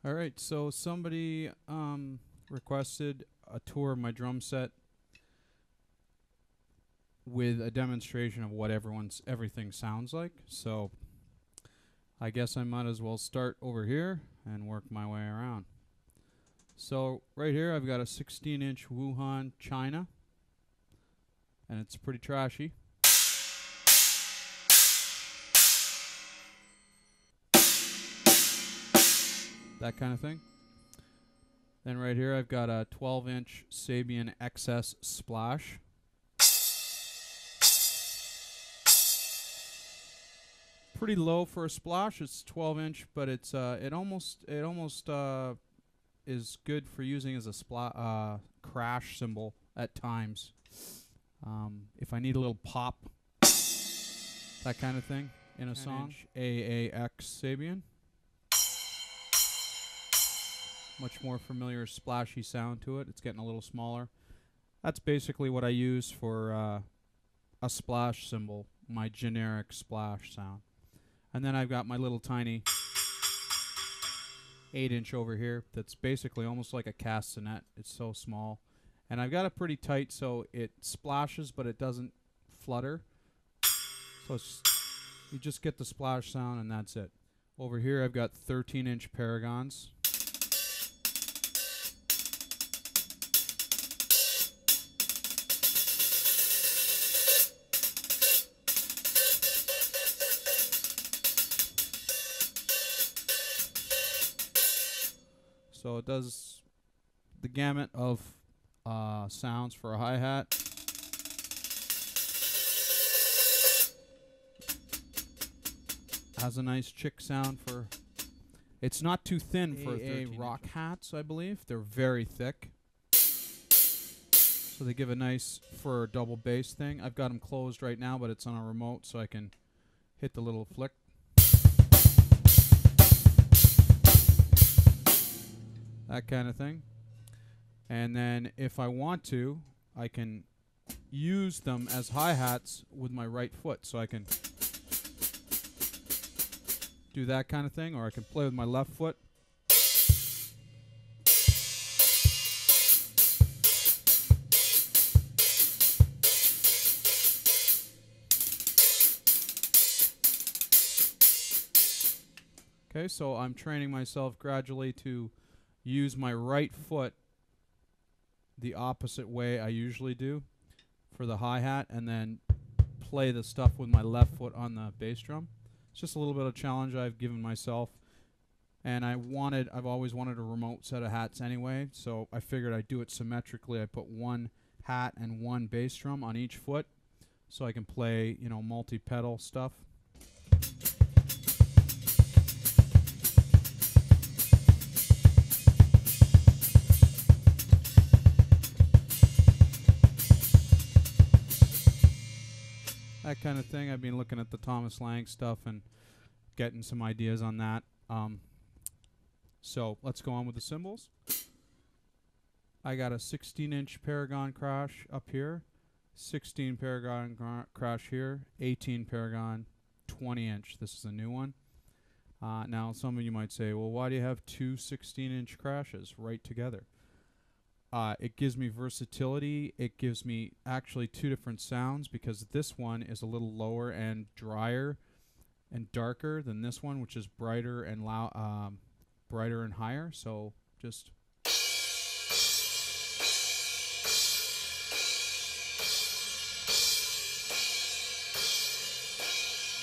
All right, so somebody requested a tour of my drum set with a demonstration of what everything sounds like. So I guess I might as well start over here and work my way around. So right here I've got a 16-inch Wuhan China, and it's pretty trashy. That kind of thing. Then right here I've got a 12-inch Sabian XS Splash. Pretty low for a splash. It's 12-inch, but it's it almost is good for using as a crash cymbal at times. If I need a little pop, that kind of thing in a song. AAX Sabian. Much more familiar splashy sound to it. It's getting a little smaller. That's basically what I use for a splash cymbal, my generic splash sound. And then I've got my little tiny 8-inch over here that's basically almost like a castanet. It's so small. And I've got it pretty tight so it splashes but it doesn't flutter. So you just get the splash sound and that's it. Over here I've got 13-inch Paragons. So it does the gamut of sounds for a hi-hat. Has a nice chick sound for... It's not too thin for a rock hats, I believe. They're very thick. So they give a nice, for a double bass thing. I've got them closed right now, but it's on a remote, so I can hit the little flick. That kind of thing. And then if I want to, I can use them as hi-hats with my right foot. So I can do that kind of thing, or I can play with my left foot. Okay, so I'm training myself gradually to use my right foot the opposite way I usually do for the hi-hat, and then play the stuff with my left foot on the bass drum. It's just a little bit of challenge I've given myself, and I've always wanted a remote set of hats anyway, so I figured I'd do it symmetrically. I put one hat and one bass drum on each foot so I can play, you know, multi-pedal stuff. That kind of thing. I've been looking at the Thomas Lang stuff and getting some ideas on that. So let's go on with the cymbals. I got a 16-inch Paragon crash up here, 16 Paragon crash here, 18 Paragon 20-inch. This is a new one. Now some of you might say, well, why do you have two 16-inch crashes right together? It gives me versatility. It gives me actually two different sounds, because this one is a little lower and drier and darker than this one, which is brighter and brighter and higher. So just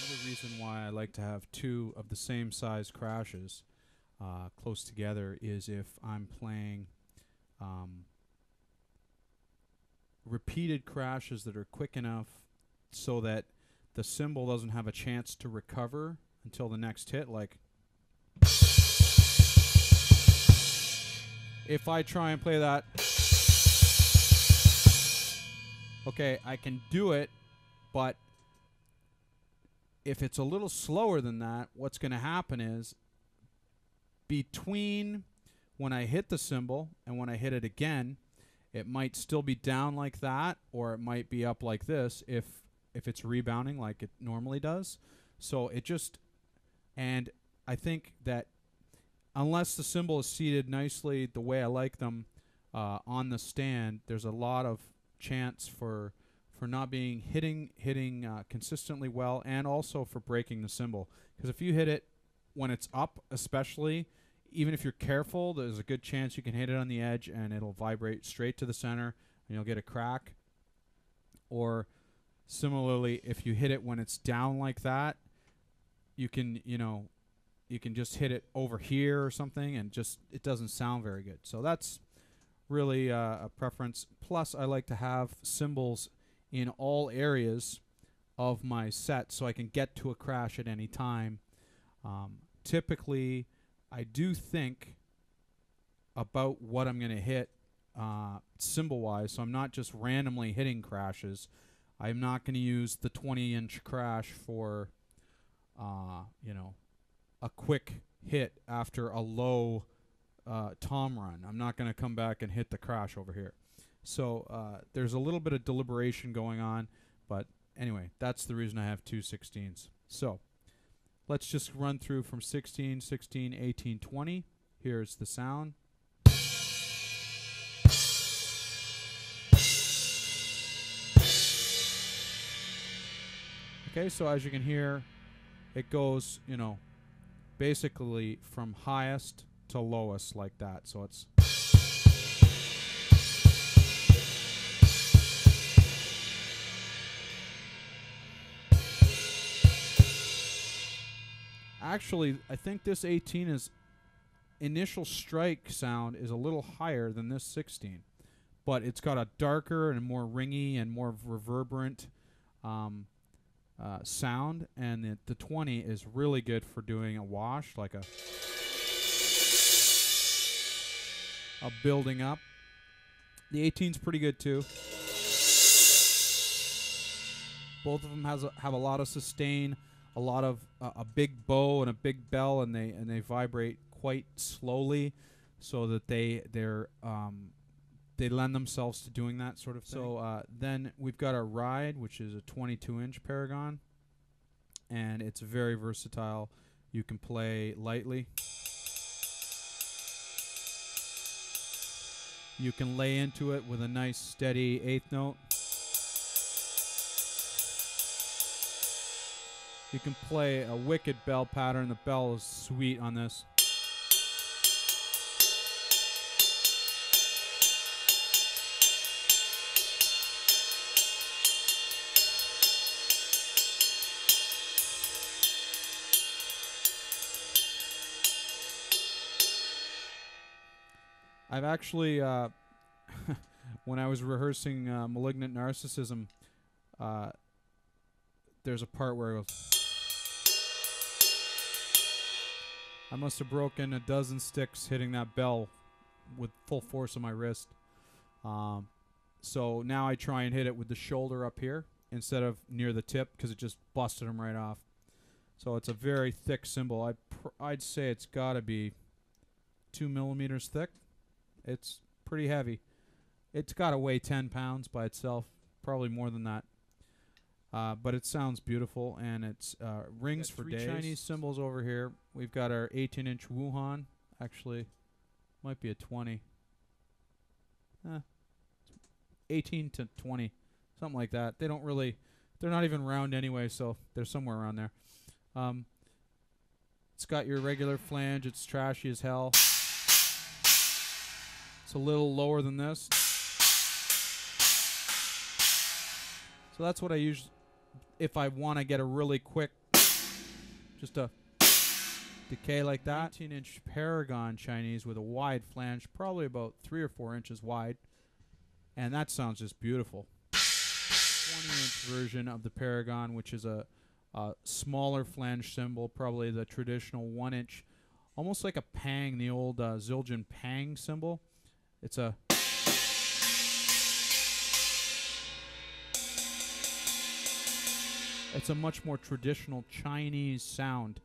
another reason why I like to have two of the same size crashes close together is if I'm playing repeated crashes that are quick enough so that the cymbal doesn't have a chance to recover until the next hit. Like, if I try and play that, okay, I can do it, but if it's a little slower than that, what's going to happen is between when I hit the cymbal and when I hit it again, it might still be down like that, or it might be up like this if it's rebounding like it normally does. So it just, and I think that unless the cymbal is seated nicely the way I like them on the stand, there's a lot of chance for not being hitting consistently well, and also for breaking the cymbal. Because if you hit it when it's up, especially, even if you're careful, there's a good chance you can hit it on the edge and it'll vibrate straight to the center and you'll get a crack. Or similarly, if you hit it when it's down like that, you can just hit it over here or something and just it doesn't sound very good. So that's really a preference. Plus, I like to have cymbals in all areas of my set so I can get to a crash at any time. Typically, I do think about what I'm going to hit cymbal-wise, so I'm not just randomly hitting crashes. I'm not going to use the 20-inch crash for, a quick hit after a low tom run. I'm not going to come back and hit the crash over here. So there's a little bit of deliberation going on, but anyway, that's the reason I have 2 16s. So let's just run through from 16, 16, 18, 20. Here's the sound. Okay, so as you can hear, it goes, basically from highest to lowest like that. So it's actually, I think this 18 is initial strike sound is a little higher than this 16, but it's got a darker and more ringy and more reverberant sound, and the 20 is really good for doing a wash, like a building up. The 18's pretty good too. Both of them have a lot of sustain, a lot of a big bow and a big bell, and they vibrate quite slowly, so that they lend themselves to doing that sort of thing. So then we've got our Ride, which is a 22-inch Paragon, and it's very versatile. You can play lightly. You can lay into it with a nice steady eighth note. You can play a wicked bell pattern. The bell is sweet on this. I've actually, when I was rehearsing Malignant Narcissism, there's a part where it goes. I must have broken a dozen sticks hitting that bell with full force on my wrist. So now I try and hit it with the shoulder up here instead of near the tip, because it just busted them right off. So it's a very thick cymbal. I'd say it's got to be 2 millimeters thick. It's pretty heavy. It's got to weigh 10 pounds by itself, probably more than that. But it sounds beautiful, and it's rings for days. 3 Chinese cymbals over here. We've got our 18-inch Wuhan. Actually, might be a 20. 18 to 20, something like that. They don't really, they're not even round anyway, so they're somewhere around there. It's got your regular flange. It's trashy as hell. It's a little lower than this. So that's what I use if I want to get a really quick, just a decay like that. 18-inch Paragon Chinese with a wide flange, probably about 3 or 4 inches wide. And that sounds just beautiful. 20-inch version of the Paragon, which is a smaller flange cymbal, probably the traditional 1-inch, almost like a Pang, the old Zildjian Pang cymbal. It's a much more traditional Chinese sound